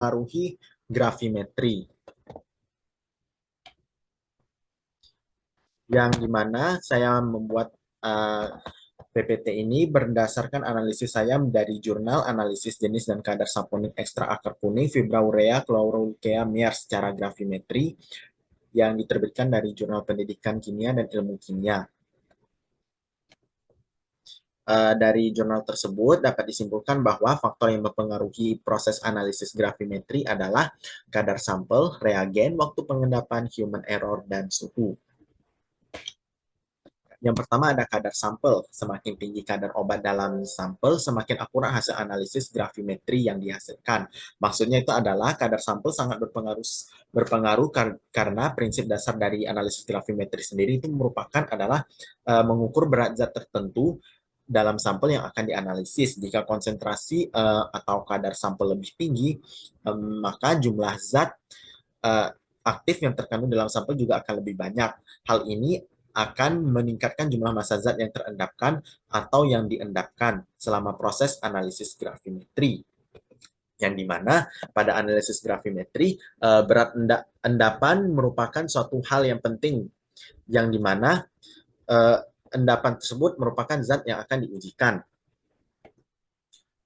mempengaruhi gravimetri, yang dimana saya membuat PPT ini berdasarkan analisis saya dari jurnal analisis jenis dan kadar saponin ekstra akar kuning, fibraurea, chloroleucea, Mier secara gravimetri yang diterbitkan dari Jurnal Pendidikan Kimia dan Ilmu Kimia. Dari jurnal tersebut dapat disimpulkan bahwa faktor yang mempengaruhi proses analisis gravimetri adalah kadar sampel, reagen, waktu pengendapan, human error, dan suhu. Yang pertama ada kadar sampel. Semakin tinggi kadar obat dalam sampel, semakin akurat hasil analisis gravimetri yang dihasilkan. Maksudnya itu adalah kadar sampel sangat berpengaruh karena prinsip dasar dari analisis gravimetri sendiri itu merupakan adalah mengukur berat zat tertentu dalam sampel yang akan dianalisis. Jika konsentrasi atau kadar sampel lebih tinggi, maka jumlah zat aktif yang terkandung dalam sampel juga akan lebih banyak. Hal ini akan meningkatkan jumlah massa zat yang terendapkan atau yang diendapkan selama proses analisis gravimetri. Yang dimana pada analisis gravimetri, berat endapan merupakan suatu hal yang penting, yang dimana endapan tersebut merupakan zat yang akan diujikan.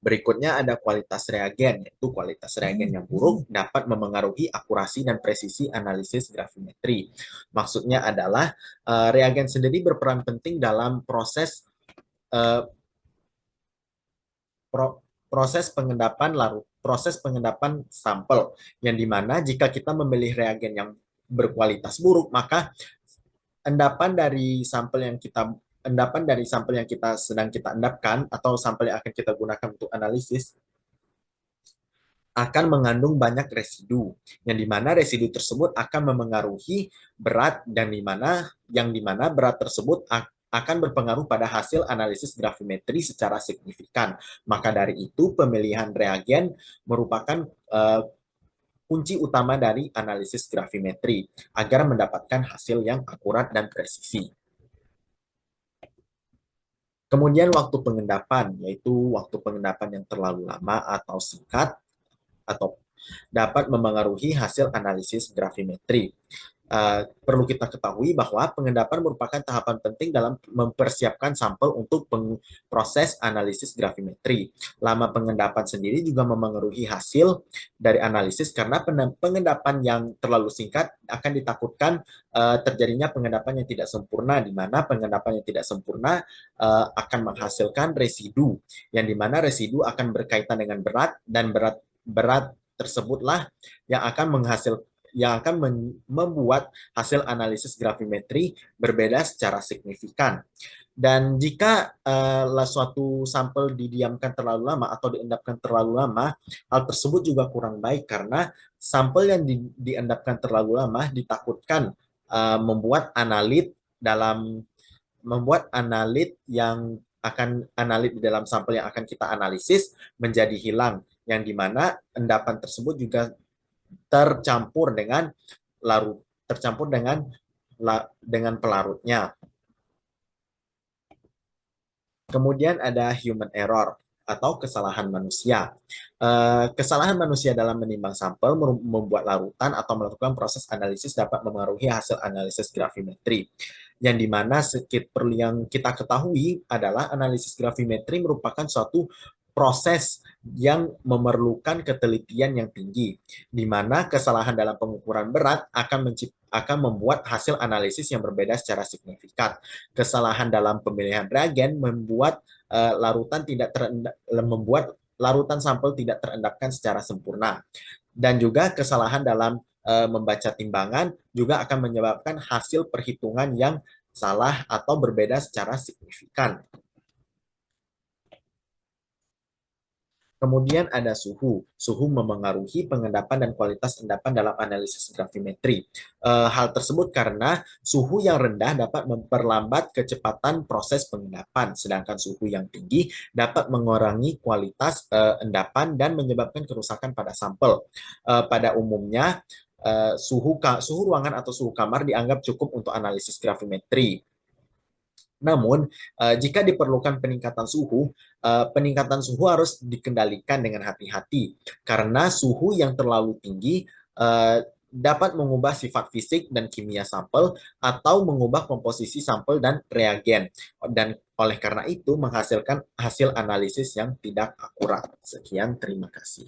Berikutnya ada kualitas reagen, yaitu kualitas reagen yang buruk dapat memengaruhi akurasi dan presisi analisis gravimetri. Maksudnya adalah reagen sendiri berperan penting dalam proses proses pengendapan sampel, yang dimana jika kita memilih reagen yang berkualitas buruk, maka endapan dari sampel yang sedang kita endapkan atau sampel yang akan kita gunakan untuk analisis akan mengandung banyak residu, yang dimana residu tersebut akan memengaruhi berat dan yang dimana berat tersebut akan berpengaruh pada hasil analisis gravimetri secara signifikan. Maka dari itu pemilihan reagen merupakan kunci utama dari analisis gravimetri agar mendapatkan hasil yang akurat dan presisi. Kemudian waktu pengendapan, yaitu waktu pengendapan yang terlalu lama atau singkat atau dapat memengaruhi hasil analisis gravimetri. Perlu kita ketahui bahwa pengendapan merupakan tahapan penting dalam mempersiapkan sampel untuk proses analisis gravimetri. Lama pengendapan sendiri juga memengaruhi hasil dari analisis karena pengendapan yang terlalu singkat akan ditakutkan terjadinya pengendapan yang tidak sempurna, di mana pengendapan yang tidak sempurna akan menghasilkan residu, yang dimana residu akan berkaitan dengan berat, dan berat tersebutlah yang akan membuat hasil analisis gravimetri berbeda secara signifikan. Dan jika suatu sampel didiamkan terlalu lama atau diendapkan terlalu lama, hal tersebut juga kurang baik karena sampel yang diendapkan terlalu lama ditakutkan membuat analit di dalam sampel yang akan kita analisis menjadi hilang, yang dimana endapan tersebut juga tercampur dengan pelarutnya. Kemudian ada human error atau kesalahan manusia. Kesalahan manusia dalam menimbang sampel, membuat larutan atau melakukan proses analisis dapat memengaruhi hasil analisis gravimetri. Yang dimana yang kita ketahui adalah analisis gravimetri merupakan suatu proses yang memerlukan ketelitian yang tinggi, di mana kesalahan dalam pengukuran berat akan membuat hasil analisis yang berbeda secara signifikan. Kesalahan dalam pemilihan reagen membuat larutan sampel tidak terendapkan secara sempurna. Dan juga kesalahan dalam membaca timbangan juga akan menyebabkan hasil perhitungan yang salah atau berbeda secara signifikan. Kemudian ada suhu. Suhu memengaruhi pengendapan dan kualitas endapan dalam analisis gravimetri. Hal tersebut karena suhu yang rendah dapat memperlambat kecepatan proses pengendapan, sedangkan suhu yang tinggi dapat mengurangi kualitas endapan dan menyebabkan kerusakan pada sampel. Pada umumnya, suhu ruangan atau suhu kamar dianggap cukup untuk analisis gravimetri. Namun, jika diperlukan peningkatan suhu harus dikendalikan dengan hati-hati, karena suhu yang terlalu tinggi dapat mengubah sifat fisik dan kimia sampel atau mengubah komposisi sampel dan reagen. Dan oleh karena itu menghasilkan hasil analisis yang tidak akurat. Sekian, terima kasih.